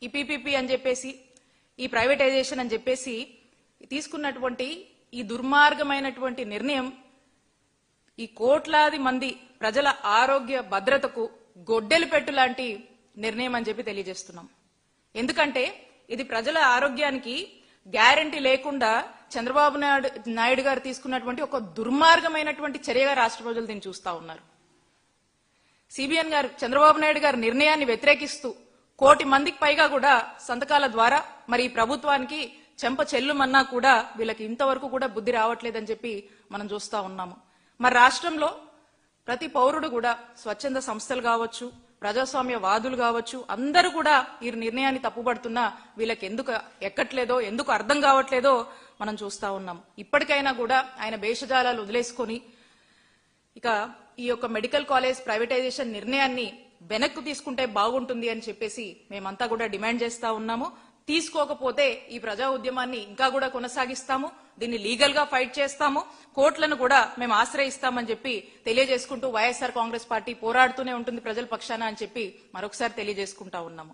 ఈ పీపీపీ అని చెప్పేసి ఈ ప్రైవేటైజేషన్ అని చెప్పేసి తీసుకున్నటువంటి ఈ దుర్మార్గమైనటువంటి నిర్ణయం ఈ కోట్లాది మంది ప్రజల ఆరోగ్య భద్రతకు గొడ్డలి పెట్టు లాంటి నిర్ణయం అని చెప్పి తెలియజేస్తున్నాం. ఎందుకంటే ఇది ప్రజల ఆరోగ్యానికి గ్యారంటీ లేకుండా చంద్రబాబు నాయుడు గారు తీసుకున్నటువంటి ఒక దుర్మార్గమైనటువంటి చర్యగా రాష్ట్ర ప్రజలు దీన్ని చూస్తా ఉన్నారు. సిబిఎన్ గారు చంద్రబాబు నాయుడు గారి నిర్ణయాన్ని వ్యతిరేకిస్తూ 1 కోటి మందికి పైగా కూడా సంతకాల ద్వారా మరి ఈ ప్రభుత్వానికి చెంప చెల్లుమన్నా కూడా వీళ్ళకి ఇంతవరకు కూడా బుద్ధి రావట్లేదని చెప్పి మనం చూస్తా ఉన్నాము. మరి రాష్ట్రంలో ప్రతి పౌరుడు కూడా స్వచ్ఛంద సంస్థలు కావచ్చు, ప్రజాస్వామ్య వాదులు కావచ్చు, అందరూ కూడా ఈ నిర్ణయాన్ని తప్పుపడుతున్నా వీళ్ళకి ఎందుకు ఎక్కట్లేదో, ఎందుకు అర్థం కావట్లేదో మనం చూస్తా ఉన్నాం. ఇప్పటికైనా కూడా ఆయన భేషజాలాలు వదిలేసుకొని ఇక ఈ యొక్క మెడికల్ కాలేజ్ ప్రైవేటైజేషన్ నిర్ణయాన్ని వెనక్కు తీసుకుంటే బాగుంటుంది అని చెప్పేసి మేమంతా కూడా డిమాండ్ చేస్తా ఉన్నాము. తీసుకోకపోతే ఈ ప్రజా ఉద్యమాన్ని ఇంకా కూడా కొనసాగిస్తాము, దీన్ని లీగల్ గా ఫైట్ చేస్తాము, కోర్టులను కూడా మేము ఆశ్రయిస్తామని చెప్పి తెలియజేసుకుంటూ వైఎస్ఆర్ కాంగ్రెస్ పార్టీ పోరాడుతూనే ఉంటుంది ప్రజల పక్షాన అని చెప్పి మరొకసారి తెలియజేసుకుంటా ఉన్నాము.